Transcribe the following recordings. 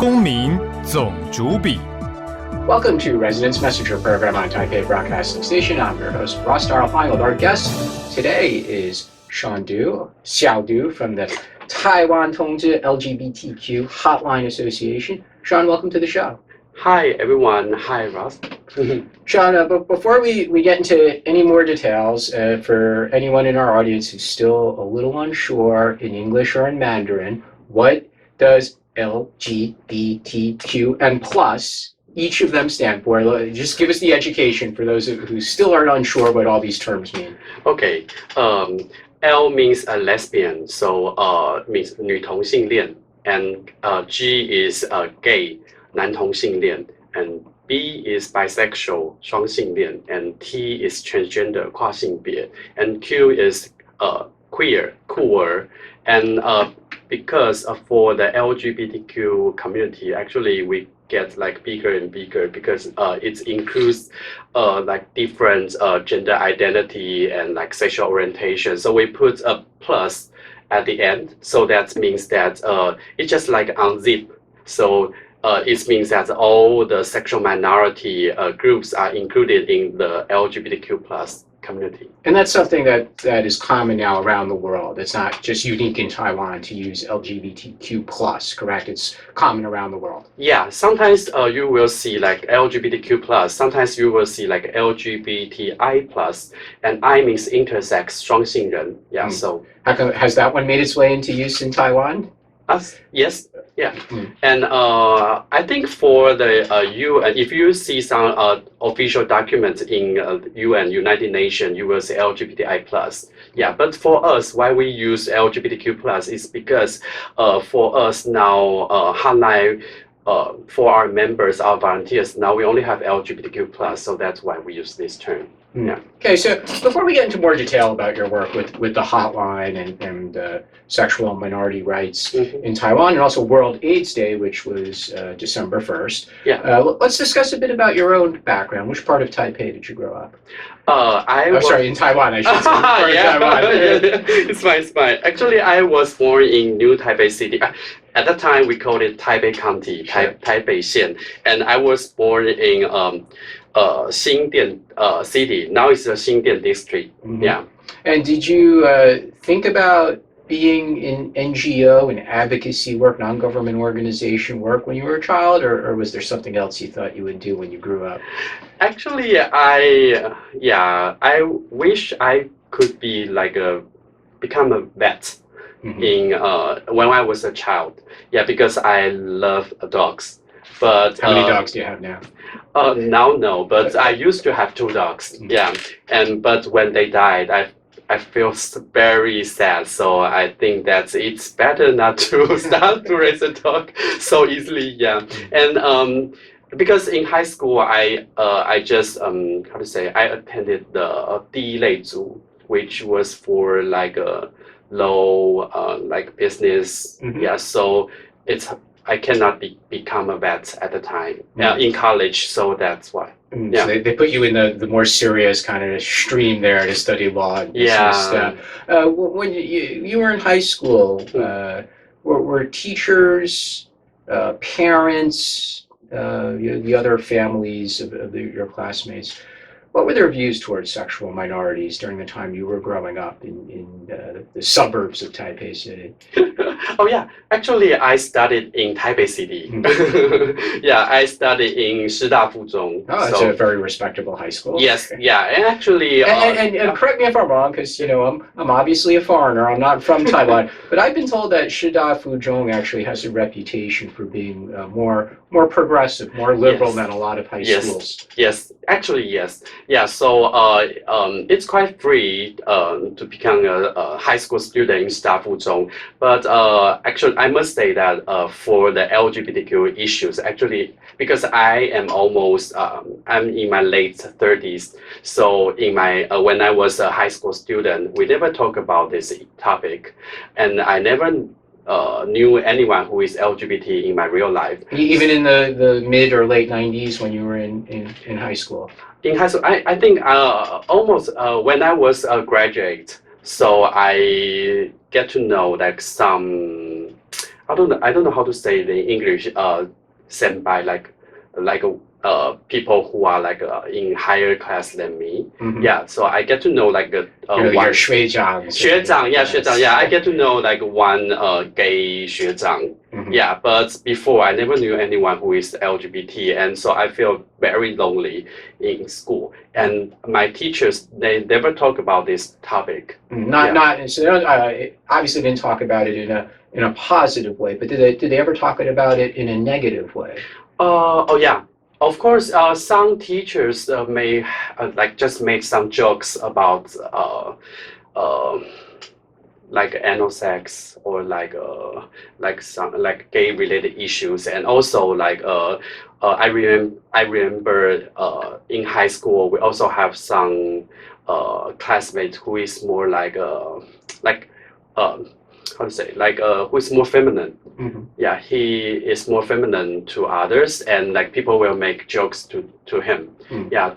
公民总主笔。Welcome to Residence Messenger program on Taipei Broadcasting Station. I'm your host, Ross Darlfine, with our guest today is Xiao Du from the Taiwan Tongzhi LGBTQ Hotline Association. Sean, welcome to the show. Hi, everyone. Hi, Ross. Sean, but before we get into any more details, for anyone in our audience who's still a little unsure in English or in Mandarin, what does LGBTQ and plus each of them stand for? Just give us the education for those who still are unsure what all these terms mean. Okay. L means a lesbian, so means 女同性恋, and G is gay, 男同性恋, and B is bisexual, 双性恋, and T is transgender, 跨性别, and Q is queer, queer, and because for the LGBTQ community, actually we get like bigger and bigger because it includes like different gender identity and like sexual orientation. So we put a plus at the end, so that means that it's just like unzip. So it means that all the sexual minority groups are included in the LGBTQ plus community. And that's something that is common now around the world. It's not just unique in Taiwan to use LGBTQ plus, correct? It's common around the world. Yeah, sometimes you will see like LGBTQ plus, sometimes you will see like LGBTI plus, and I means intersex, 双性人. Yeah, so. Has that one made its way into use in Taiwan? Yes, yeah. And I think for the UN, if you see some official documents in UN, United Nations, you will say LGBTI plus. Yeah, but for us, why we use LGBTQ plus is because for us now, hotline, for our members, our volunteers, now we only have LGBTQ plus, so that's why we use this term. Yeah. Okay, so before we get into more detail about your work with the hotline and sexual and minority rights in Taiwan, and also World AIDS Day, which was December 1st, let's discuss a bit about your own background. Which part of Taipei did you grow up? In Taiwan, I should say. Taiwan. It's fine. Actually, I was born in New Taipei City. At that time, we called it Taipei County, Taipei 县, and I was born in Xindian city. Now it's the Xindian district. Yeah. And did you think about being in NGO and advocacy work, non-government organization work when you were a child, or was there something else you thought you would do when you grew up? Actually, I wish I could be like become a vet in when I was a child. Yeah, because I love dogs. But how many dogs do you have now? Now no, but I used to have 2 dogs. Yeah, but when they died, I feel very sad. So I think that it's better not to start to raise a dog so easily. Yeah, and because in high school I just I attended the 第一类组, which was for like a low like business. Yeah, so I cannot become a vet at the time in college, so that's why. So they put you in the more serious kind of stream there to study law and business. When you were in high school, were teachers, parents, the other families of your classmates, what were their views towards sexual minorities during the time you were growing up in the suburbs of Taipei City? Oh yeah, actually I studied in Taipei City. Yeah, I studied in 师大附中. Oh, that's a very respectable high school. Yes, yeah, and actually... and correct me if I'm wrong, because I'm obviously a foreigner, I'm not from Taiwan, but I've been told that 师大附中 actually has a reputation for being more progressive, more liberal than a lot of high schools. Yes, actually yes. Yeah, so it's quite free to become a high school student in 师大附中, but actually I must say that for the LGBTQ issues, actually, because I am almost I'm in my late 30s, so in my when I was a high school student, we never talk about this topic, and I never knew anyone who is LGBT in my real life. Even in the mid or late 90s when you were in high school? In high school, I think almost when I was a graduate, so I get to know like some I don't know how to say it in English. Senpai, like people who are like in higher class than me. Yeah, so I get to know like your 学长. 学长, yeah, 学长, yeah. I get to know like one gay 学长. Yeah, but before I never knew anyone who is LGBT, and so I feel very lonely in school. And my teachers, they never talk about this topic. Obviously didn't talk about it in a positive way, but did they ever talk about it in a negative way? Oh yeah. Of course, some teachers may like just make some jokes about like anal sex or like some like gay related issues, and also like I remember in high school we also have some classmates who is more like how to say, like who is more feminine. Yeah, he is more feminine to others, and like people will make jokes to him. Yeah,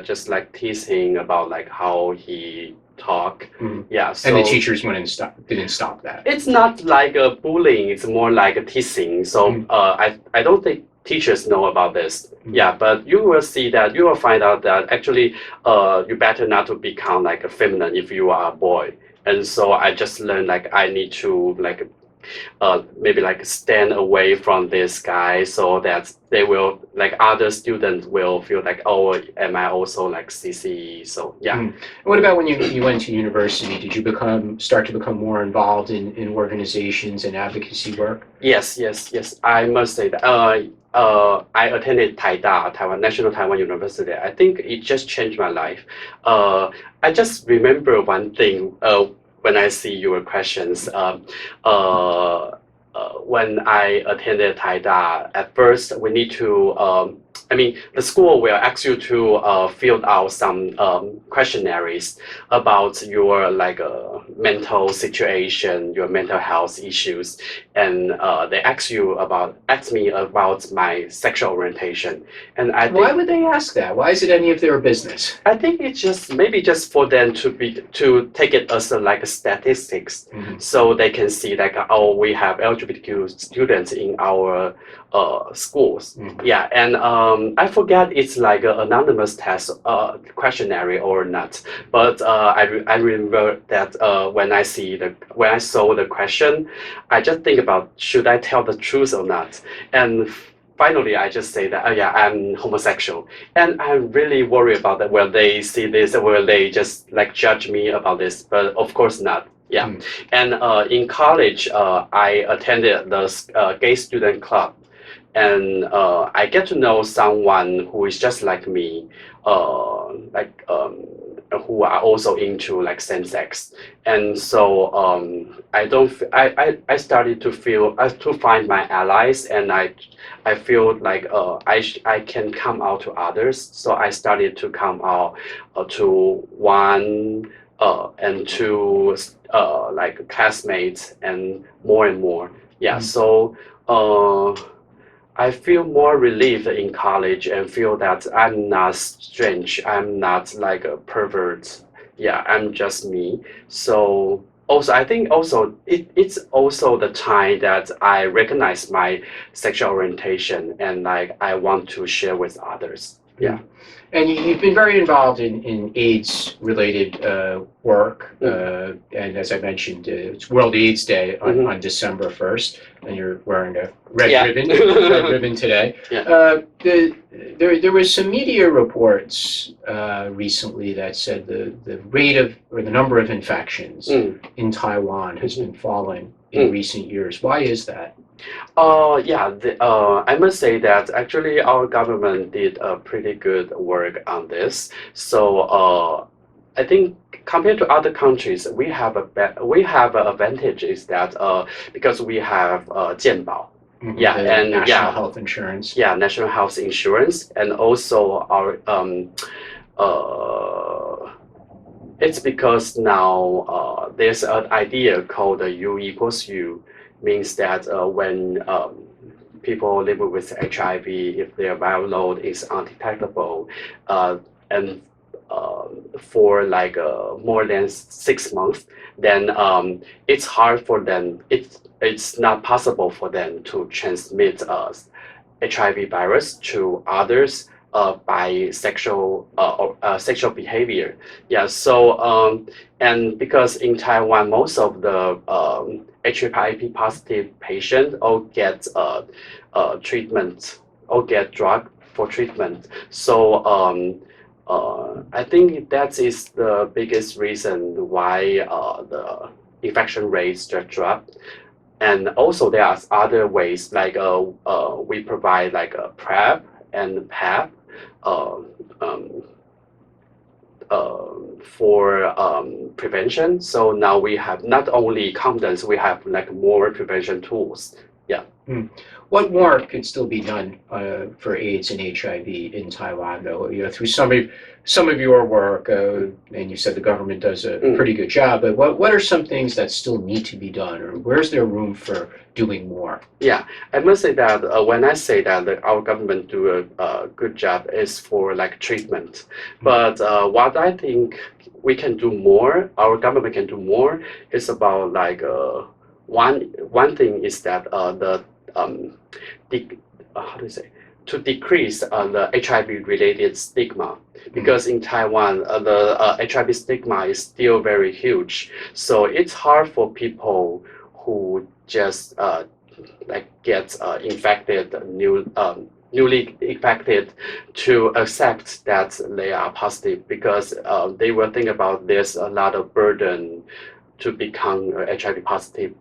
just like teasing about like how he talk. Yeah, so, and the teachers didn't stop that. It's not like a bullying, it's more like a teasing. So I don't think teachers know about this. Yeah, but you will find out that actually you better not to become like a feminine if you are a boy. And so I just learned like I need to like maybe like stand away from this guy, so that they will like other students will feel like, oh, am I also like CCE? So yeah. What about when you went to university? Did you start to become more involved in organizations and advocacy work? Yes. I must say that I attended Taiwan National Taiwan University. I think it just changed my life. I just remember one thing when I see your questions. When I attended Taida, at first we need to, the school will ask you to fill out some questionnaires about your like mental situation, your mental health issues, and they ask me about my sexual orientation. And I think, why would they ask that? Why is it any of their business? I think it's just maybe just for them to take it as like a statistics, so they can see like, oh, we have LGBTQ students in our schools. Yeah, and I forget it's like an anonymous test questionnaire or not, but I remember that when I saw the question, I just think about, should I tell the truth or not? And finally, I just say that, oh yeah, I'm homosexual, and I'm really worried about that. Will they see this, or will they just like judge me about this? But of course not. Yeah, and in college, I attended the gay student club, and I get to know someone who is just like me, who are also into like same sex, and so I started to find my allies, and I feel like I can come out to others, so I started to come out to one and two like classmates, and more. Yeah, so I feel more relieved in college and feel that I'm not strange. I'm not like a pervert. Yeah, I'm just me. So also, I think also it's also the time that I recognize my sexual orientation, and like I want to share with others. Yeah. And you've been very involved in AIDS-related work, and as I mentioned, it's World AIDS Day on December 1st, and you're wearing a red ribbon today. Yeah. There was some media reports recently that said the rate of, or the number of infections in Taiwan has been falling in recent years. Why is that? I must say that actually our government did a pretty good work on this. So I think compared to other countries, we have an advantage is that because we have 健保. Yeah, and national health insurance. Yeah, national health insurance, and also our it's because now there's an idea called U equals U, means that when people live with HIV, if their viral load is undetectable, and for like more than 6 months, then it's hard for them. it's not possible for them to transmit HIV virus to others by sexual sexual behavior. Yeah. So and because in Taiwan, most of the HIV positive patients all get treatment or get drug for treatment. So I think that is the biggest reason why the infection rates just dropped. And also there are other ways like we provide like a PrEP and PAP for prevention. So now we have not only condoms, we have like more prevention tools. Yeah. What more could still be done for AIDS and HIV in Taiwan, though? Through some of your work, and you said the government does a pretty good job. But what are some things that still need to be done, or where's there room for doing more? Yeah, I must say that when I say that our government do a good job is for like treatment, but what I think we can do more, our government can do more, is about like one thing is that how do you say, to decrease the HIV related stigma, because in Taiwan the HIV stigma is still very huge. So it's hard for people who just like get infected, newly infected, to accept that they are positive, because they will think about there's a lot of burden to become HIV positive.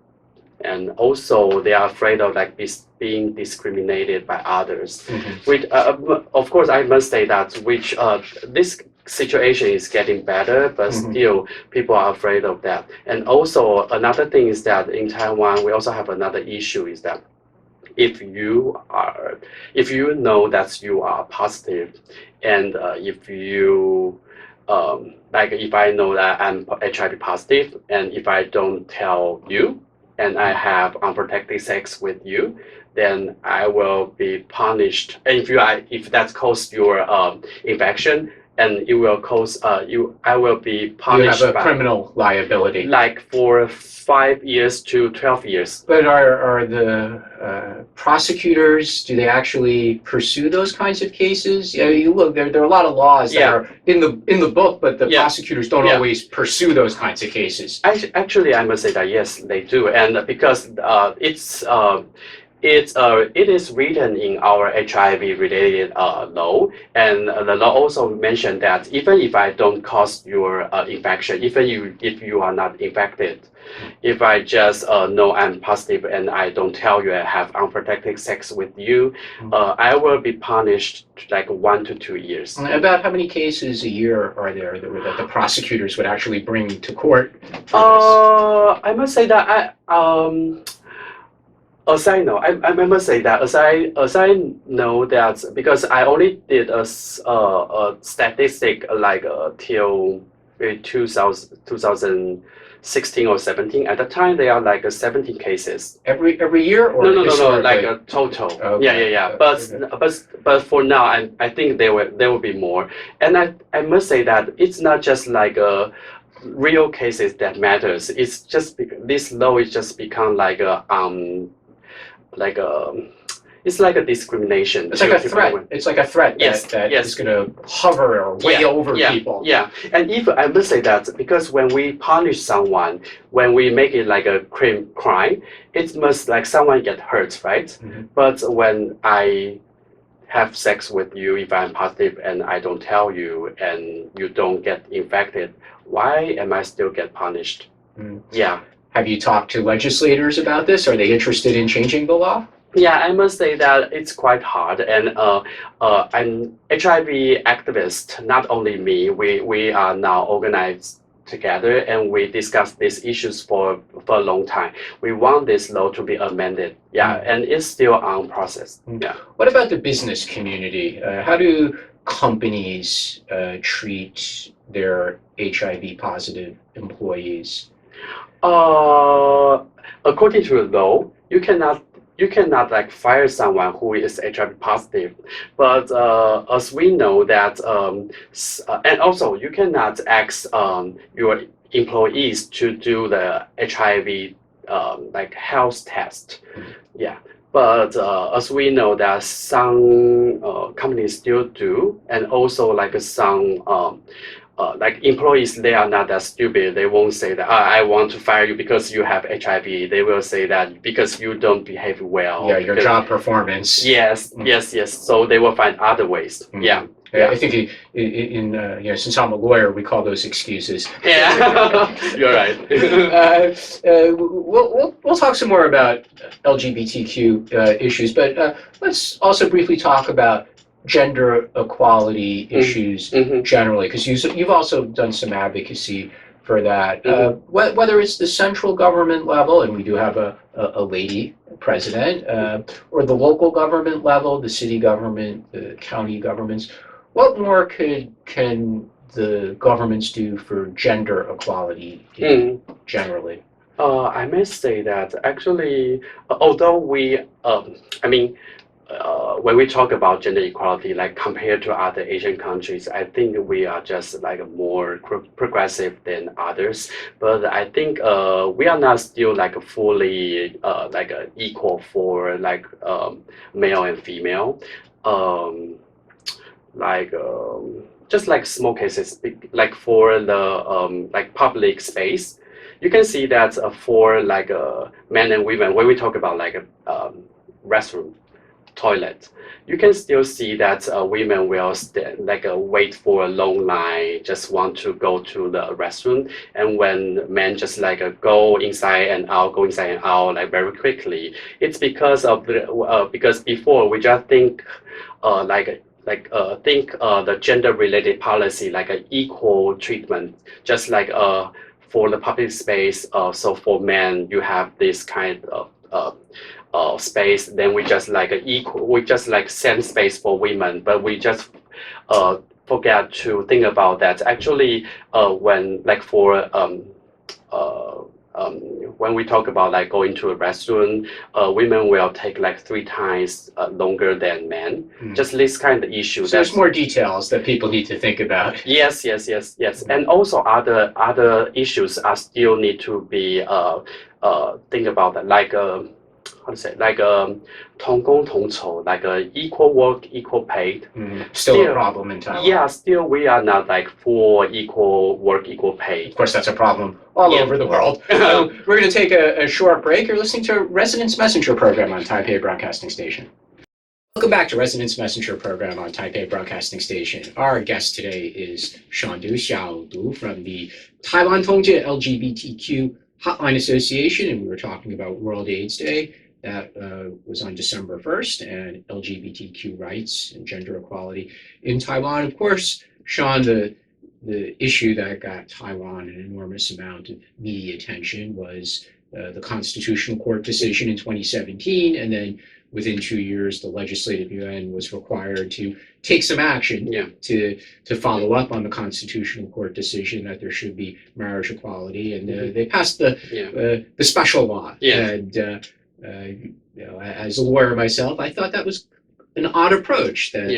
And also they are afraid of like being discriminated by others. Which, of course, I must say that this situation is getting better, but still people are afraid of that. And also another thing is that in Taiwan, we also have another issue is that if you know that you are positive, and if you like if I know that I'm HIV positive, and if I don't tell you, and I have unprotected sex with you, then I will be punished. And if that causes your infection, and it will cause I will be punished. You have a criminal liability, like for 5 years to 12 years. But are the prosecutors, do they actually pursue those kinds of cases? You look, there are a lot of laws that are in the book, but the prosecutors don't always pursue those kinds of cases. Actually, I must say that yes, they do, and because it is written in our HIV-related law, and the law also mentioned that even if I don't cause your infection, even if you are not infected, if I just know I'm positive and I don't tell you I have unprotected sex with you, I will be punished like 1 to 2 years. About how many cases a year are there that the prosecutors would actually bring to court for this? I must say that as I know, I must say that as I know that, because I only did a statistic like till 2016 or 17. At the time, there are like 17 cases. Every year, or no, like a total. Okay. Yeah. But for now, I think there will be more. And I must say that it's not just like real cases that matters. It's just this law is just become like a it's like a discrimination. It's like a threat. It's like a threat that is going to hover or weigh over people. Yeah, and if I must say that, because when we punish someone, when we make it like a crime, it must like someone get hurt, right? But when I have sex with you, if I'm positive and I don't tell you, and you don't get infected, why am I still get punished? Yeah. Have you talked to legislators about this? Are they interested in changing the law? Yeah, I must say that it's quite hard, and I'm HIV activist. Not only me, we are now organized together, and we discuss these issues for a long time. We want this law to be amended. Yeah, and it's still on process. Yeah. What about the business community? How do companies treat their HIV positive employees? According to the law, you cannot like fire someone who is HIV positive, but as we know that, and also you cannot ask your employees to do the HIV like health test. Yeah. But as we know that some companies still do, and also like some like employees, they are not that stupid. They won't say that I want to fire you because you have HIV. They will say that because you don't behave well. Yeah, your job performance. Yes, yes. So they will find other ways. Yeah. I think in since I'm a lawyer, we call those excuses. Yeah, you're right. We'll talk some more about LGBTQ issues, but let's also briefly talk about gender equality issues generally, because you've also done some advocacy for that. Whether it's the central government level, and we do have a lady president, or the local government level, the city government, the county governments. What more can the governments do for gender equality generally? I must say that actually, although when we talk about gender equality, like compared to other Asian countries, I think we are just like more progressive than others. But I think we are not still like fully like equal for like male and female. Just like small cases, like for the like public space, you can see that for like men and women, when we talk about like a restroom, toilet, you can still see that women will wait for a long line, just want to go to the restroom, and when men just like go inside and out like very quickly. It's because of because before we just think the gender related policy like an equal treatment, just like for the public space. So for men, you have this kind of space. Then we just like we just like same space for women, but we just forget to think about that. Actually, when like for when we talk about like going to a restaurant, women will take like 3 times longer than men. Just this kind of issue. So there's more details that people need to think about. Yes. And also other issues are still need to be think about that, like how to say, like 同工同酬, like equal work, equal paid. Still a problem in Taiwan. Yeah, still we are not like for equal work, equal pay. Of course, that's a problem all over the world. We're going to take a short break. You're listening to Residence Messenger program on Taipei Broadcasting Station. Welcome back to Residence Messenger program on Taipei Broadcasting Station. Our guest today is Xiaodu from the Taiwan Tongjie LGBTQ Hotline Association, and we were talking about World AIDS Day. That was on December 1st, and LGBTQ rights and gender equality in Taiwan. Of course, Sean, the issue that got Taiwan an enormous amount of media attention was the Constitutional Court decision in 2017, and then within 2 years, the Legislative Yuan was required to take some action to follow up on the Constitutional Court decision that there should be marriage equality, and they passed the special law. And as a lawyer myself, I thought that was an odd approach. That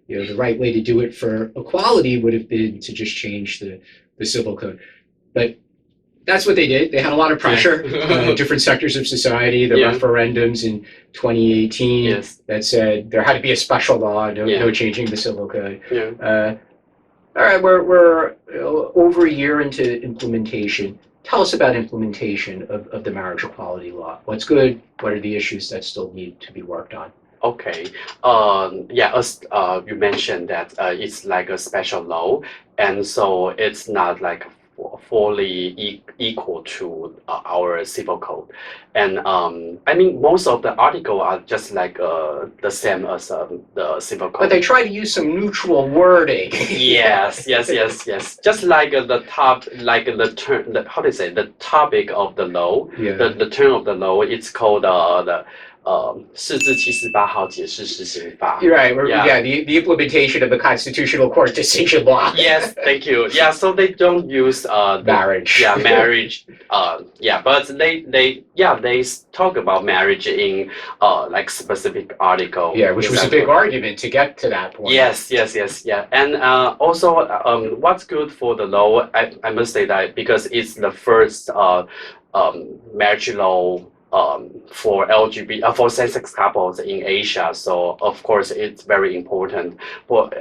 the right way to do it for equality would have been to just change the civil code, but that's what they did. They had a lot of pressure, different sectors of society, the referendums in 2018 that said there had to be a special law, no changing the civil code. All right, we're over a year into implementation. Tell us about implementation of the marriage equality law. What's good? What are the issues that still need to be worked on? Okay. As you mentioned that it's like a special law, and so it's not like fully equal to our civil code. And I mean, most of the articles are just like the same as the civil code. But they try to use some neutral wording. Yes. Just like the top, like the term, how do you say, the topic of the law, the term of the law, it's called the 释字78号解释施行法. You're right. The implementation of the Constitutional Court decision law. Yes, thank you. Yeah, so they don't use marriage. Marriage. But they talk about marriage in like specific article. Yeah, which was a big argument to get to that point. Yes. And also, what's good for the law, I must say that because it's the first marriage law for LGBT for same-sex couples in Asia. So of course it's very important. But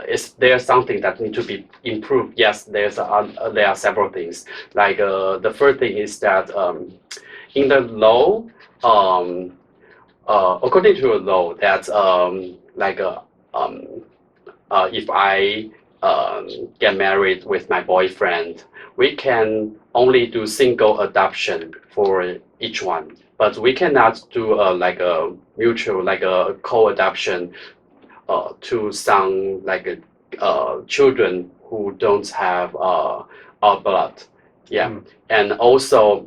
is there something that need to be improved? Yes, there are several things. Like the first thing is that in the law, according to the law, that if I get married with my boyfriend, we can only do single adoption for each one, but we cannot do like a mutual, like a co-adoption to some children who don't have our blood. Yeah, and also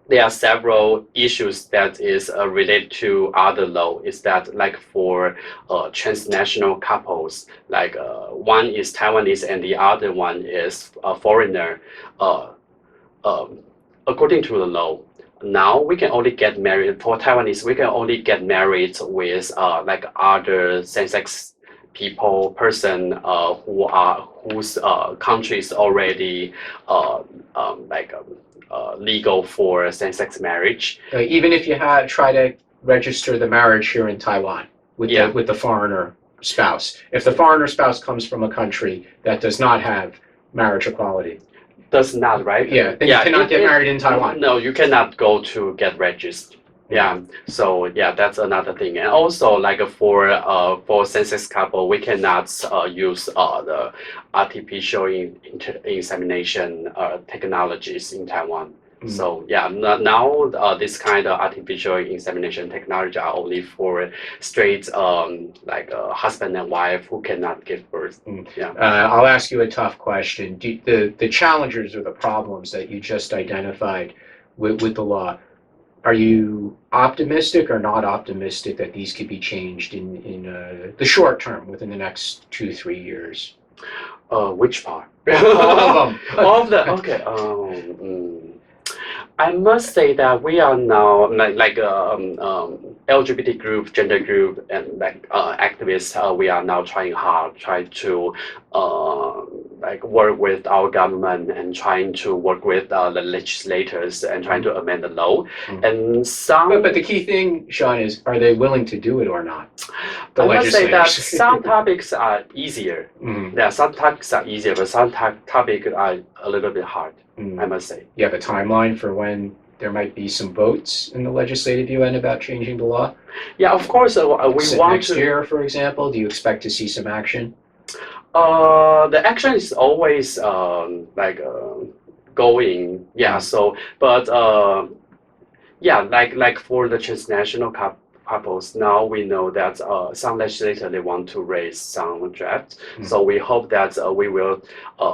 there are several issues that is related to other law. Is that like for transnational couples, like one is Taiwanese and the other one is a foreigner. According to the law, now we can only get married for Taiwanese. We can only get married with like other same-sex person whose country is already legal for same-sex marriage. Even if you try to register the marriage here in Taiwan with the foreigner spouse, if the foreigner spouse comes from a country that does not have marriage equality, does not, right? Yeah, then you cannot get married in Taiwan. No, you cannot go to get registered. Yeah, so yeah, that's another thing. And also, like for same-sex couple, we cannot use the artificial insemination technologies in Taiwan. So yeah, now this kind of artificial insemination technology are only for straight husband and wife who cannot give birth. Yeah. I'll ask you a tough question. The challenges or the problems that you just identified with the law, are you optimistic or not optimistic that these could be changed in the short term, within the next 2-3 years? Which part? All of them. All of them. Okay. I must say that we are now LGBT group, gender group, and activists. We are now trying to work with our government and trying to work with the legislators and trying to amend the law. And some. But the key thing, Sean, is are they willing to do it or not? I must say that some topics are easier. Yeah, some topics are easier, but some topics are a little bit hard. I must say. You have a timeline for when there might be some votes in the legislative UN about changing the law? Yeah, of course. We want next year, for example. Do you expect to see some action? The action is always going. Yeah. So, but yeah, like for the transnational couples, now we know that some legislators they want to raise some drafts. So we hope that we will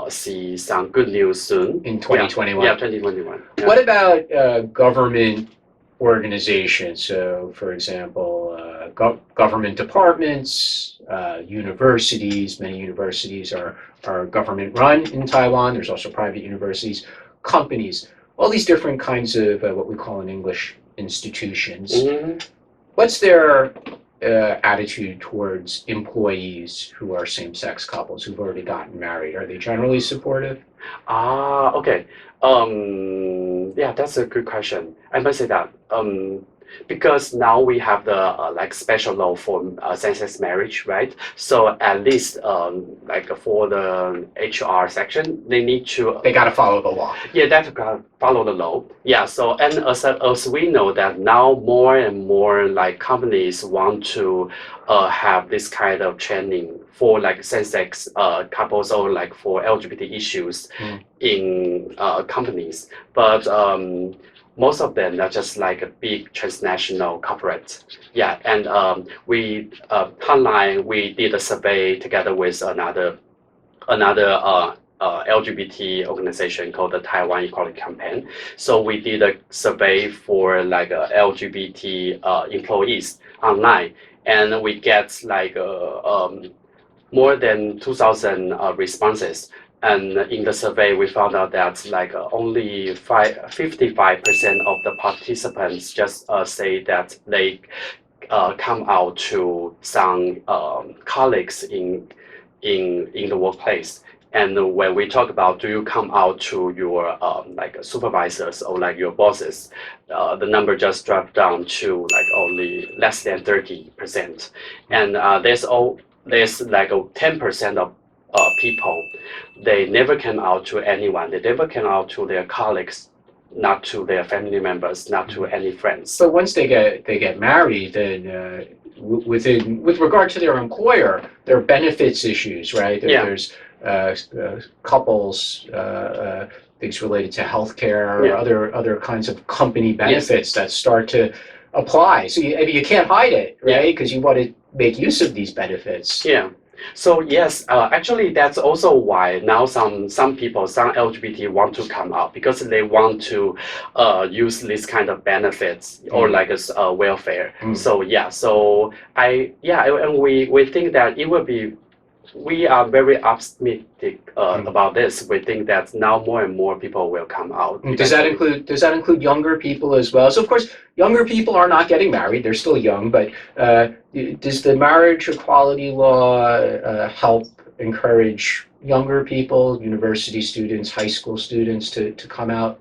see some good news soon in 2021. Yeah, 2021. Yeah. What about government organizations? So, for example, government departments, universities. Many universities are government-run in Taiwan. There's also private universities, companies, all these different kinds of what we call in English institutions. What's their attitude towards employees who are same-sex couples who've already gotten married? Are they generally supportive? Okay. Yeah, that's a good question. I must say that because now we have the special law for same-sex marriage, right? So at least for the HR section, they got to follow the law. Yeah, they have to follow the law. Yeah. So and as we know that now more and more companies want to have this kind of training for same-sex couples or for LGBT issues in companies, but most of them are just a big transnational corporate. Yeah, and we online we did a survey together with another LGBT organization called the Taiwan Equality Campaign. So we did a survey for LGBT employees online, and we get more than 2,000 responses. And in the survey, we found out that only 55% of the participants just say that they come out to some colleagues in the workplace. And when we talk about do you come out to your like supervisors or like your bosses, the number just dropped down to like only less than 30%. And there's like a 10% of people, they never came out to anyone. They never came out to their colleagues, not to their family members, not to any friends. So once they get married, then with regard to their employer, there are benefits issues, right? There's couples, things related to healthcare, or other kinds of company benefits that start to apply. So you can't hide it, right? Because you want to make use of these benefits. Yeah. So yes, actually that's also why now some people, some LGBT want to come out because they want to use this kind of benefits or like a welfare. So and we think that it will be. We are very optimistic about this. We think that now more and more people will come out. Does that include younger people as well? So of course, younger people are not getting married; they're still young. But does the marriage equality law help encourage younger people, university students, high school students, to come out?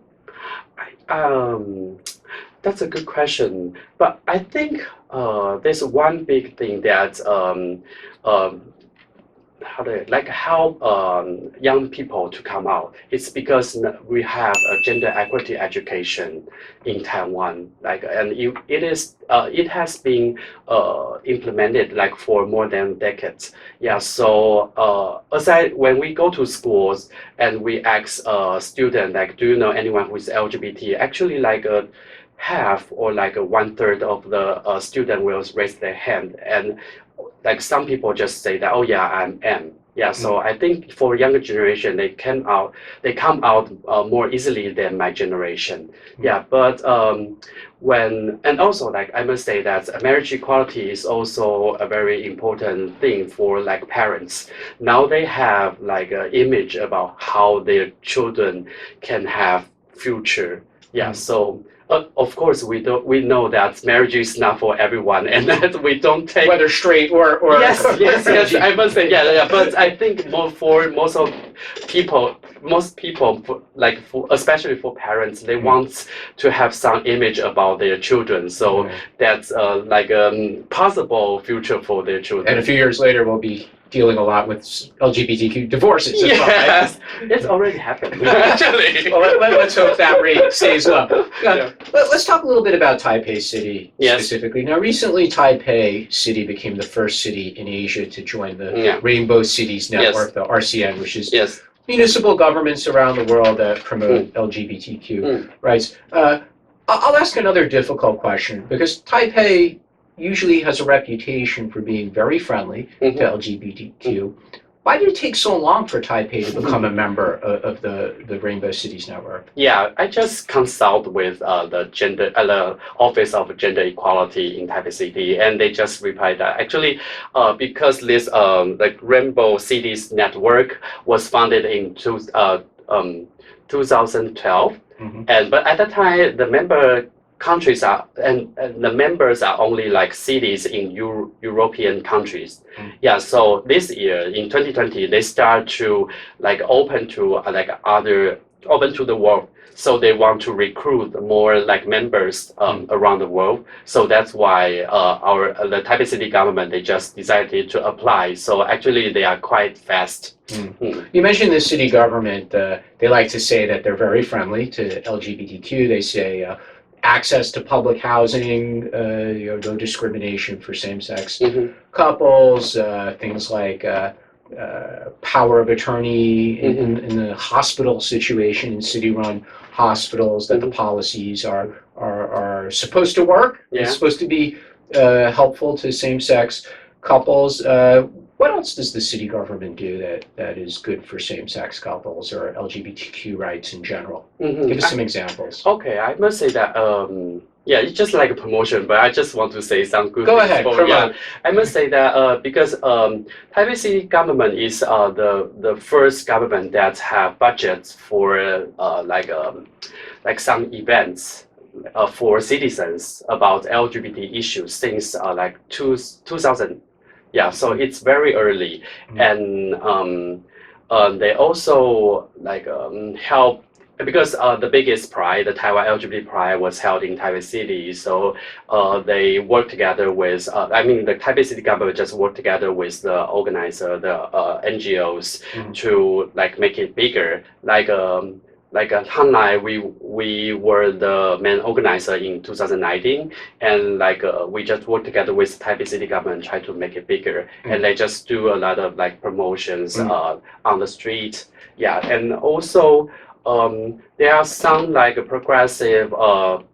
That's a good question. But I think there's one big thing that help young people to come out. It's because we have a gender equity education in Taiwan, and it has been implemented like for more than decades. Yeah. So when we go to schools and we ask students like, do you know anyone who is LGBT? Actually, like half or like 1/3 of the student will raise their hand, and like some people just say that, oh yeah, I am. Yeah, so I think for younger generation, they come out more easily than my generation. Yeah, but and also like I must say that marriage equality is also a very important thing for like parents. Now they have like an image about how their children can have future. Yeah, so. Of course, we know that marriage is not for everyone, and that we don't take whether straight or yes. I must say but I think most people, especially for parents, they want to have some image about their children, so that's like a possible future for their children. And a few years later, we'll be dealing a lot with LGBTQ divorces. Yes, it's already happened. Actually, well, let's hope that rate stays low. Let's talk a little bit about Taipei City specifically. Now, recently, Taipei City became the first city in Asia to join the Rainbow Cities Network, the RCN, which is municipal governments around the world that promote LGBTQ rights. I'll ask another difficult question, because Taipei usually has a reputation for being very friendly to LGBTQ. Why did it take so long for Taipei to become a member of the Rainbow Cities Network? Yeah, I just consult with the Office of Gender Equality in Taipei City, and they just replied that actually because this like Rainbow Cities Network was founded in 2012, but at that time the member countries are and the members are only like cities in European countries. Yeah, so this year in 2020 they start to like open to the world. So they want to recruit more like members around the world. So that's why the Taipei City government, they just decided to apply. So actually they are quite fast. You mentioned the city government. They like to say that they're very friendly to LGBTQ. They say access to public housing, no discrimination for same-sex couples, things like power of attorney in the hospital situation, in city-run hospitals, that the policies are supposed to work. It's supposed to be helpful to same-sex couples. What else does the city government do that is good for same-sex couples or LGBTQ rights in general? Give us some examples. Okay, I must say that it's just like a promotion, but I just want to say some good Go things. ahead, promote. I must say that because Taipei City government is the first government that have budgets for like some events for citizens about LGBT issues since like 2000. Yeah, so it's very early, and they also help because the biggest pride, the Taiwan LGBT Pride, was held in Taipei City. So they work together with, the Taipei City government just worked together with the organizer, the NGOs, to make it bigger. Hanlai, we were the main organizer in 2019, and we just worked together with Taipei City government, try to make it bigger, and they just do a lot of promotions on the street. Yeah, and also. There are some progressive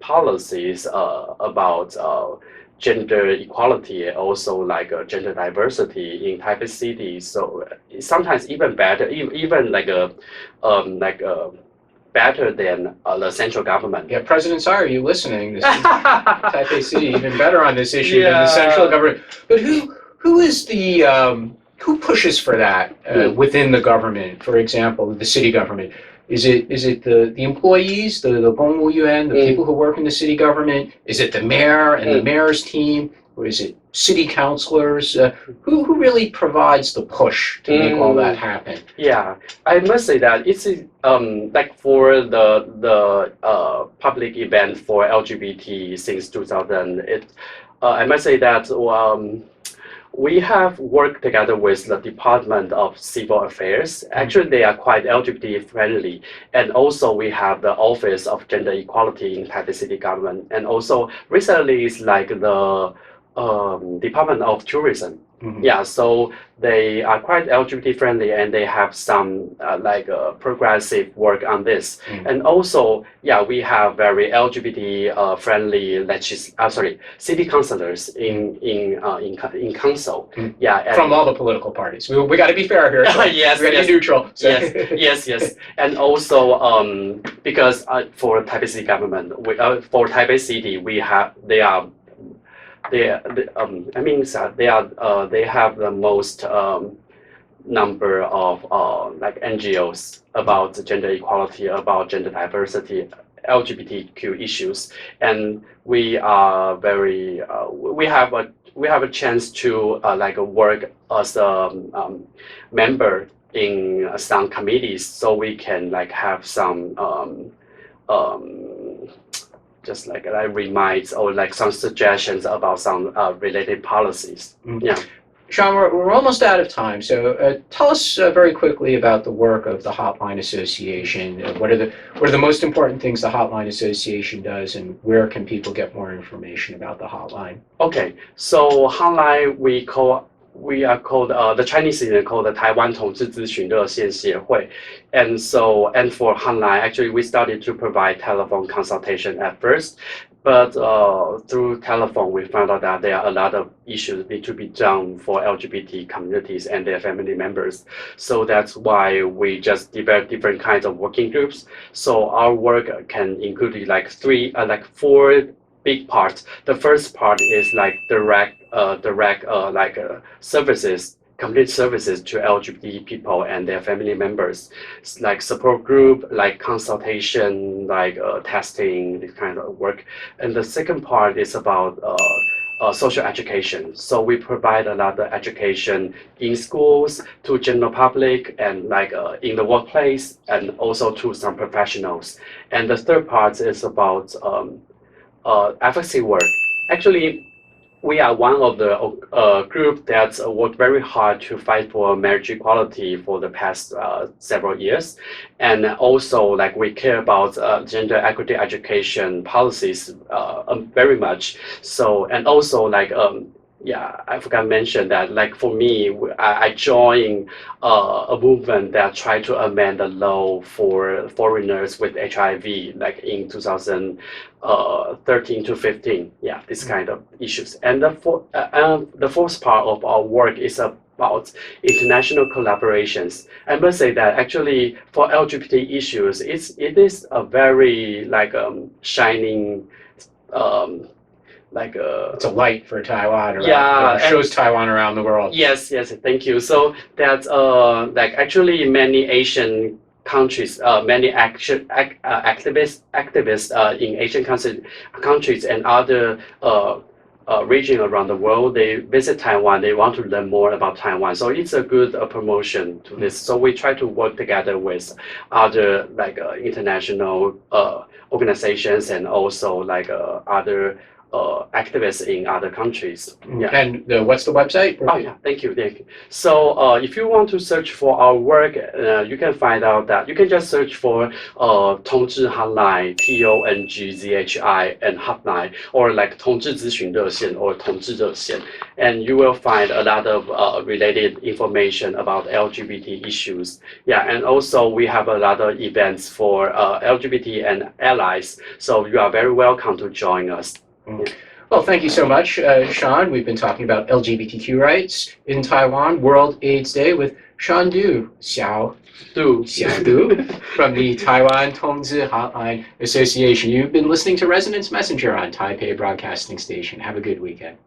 policies about gender equality and also gender diversity in Taipei City. So sometimes even better, even better than the central government. Yeah, President Tsai, are you listening? Taipei City even better on this issue than the central government. But who is the who pushes for that within the government? For example, the city government. Is it the employees, the Gongwuyuan, the people who work in the city government? Is it the mayor and the mayor's team? Or is it city councilors? Who really provides the push to make all that happen? Yeah, I must say that it's for the public event for LGBT since 2000. I must say that we have worked together with the Department of Civil Affairs. Actually, they are quite LGBT friendly. And also we have the Office of Gender Equality in Taipei City government. And also recently it's the Department of Tourism. Yeah, so they are quite LGBT friendly and they have some progressive work on this. And also, yeah, we have very LGBT friendly city councilors in council. Yeah, and from all the political parties. We got to be fair here. So yes, we got to be neutral. So. Yes. And also because for Taipei City government, for Taipei City, they have the most number of NGOs about gender equality, about gender diversity, LGBTQ issues, and we are very we have a chance to work as a member in some committees, so we can have some just reminds or some suggestions about some related policies. Yeah. Sean, we're almost out of time, so tell us very quickly about the work of the Hotline Association. What are the most important things the Hotline Association does, and where can people get more information about the hotline? Okay, so Hotline we are called the Chinese is called the Taiwan 同志咨询热线协会, and for Hotline actually we started to provide telephone consultation at first, but through telephone we found out that there are a lot of issues need to be done for LGBT communities and their family members. So that's why we just develop different kinds of working groups. So our work can include four big parts. The first part is direct services, complete services to LGBT people and their family members, support group, consultation, testing, this kind of work. And the second part is about social education. So we provide a lot of education in schools to general public and in the workplace and also to some professionals. And the third part is about advocacy work. Actually, we are one of the group that's worked very hard to fight for marriage equality for the past several years, and also we care about gender equity education policies very much. So and also yeah, I forgot to mention that for me, I joined a movement that tried to amend the law for foreigners with HIV in 2013 to 15. Yeah, this kind of issues. And the fourth part of our work is about international collaborations. I must say that actually for LGBT issues, it is a very shining it's a light for Taiwan. Yeah, shows Taiwan around the world. Yes, thank you. So that's actually many Asian countries, many activists in Asian countries and other region around the world. They visit Taiwan. They want to learn more about Taiwan. So it's a good promotion to this. So we try to work together with other international organizations and also other activists in other countries. Yeah. And what's the website? Oh yeah, thank you. So if you want to search for our work, you can find out that you can just search for 同志 hotline, TONGZHI and hotline, or 同志咨询热线 or 同志热线, and you will find a lot of related information about LGBT issues. Yeah, and also we have a lot of events for LGBT and allies. So you are very welcome to join us. Well, thank you so much, Sean. We've been talking about LGBTQ rights in Taiwan, World AIDS Day, with Sean Du, Xiao Du, from the Taiwan Tongzi Hotline Association. You've been listening to Resonance Messenger on Taipei Broadcasting Station. Have a good weekend.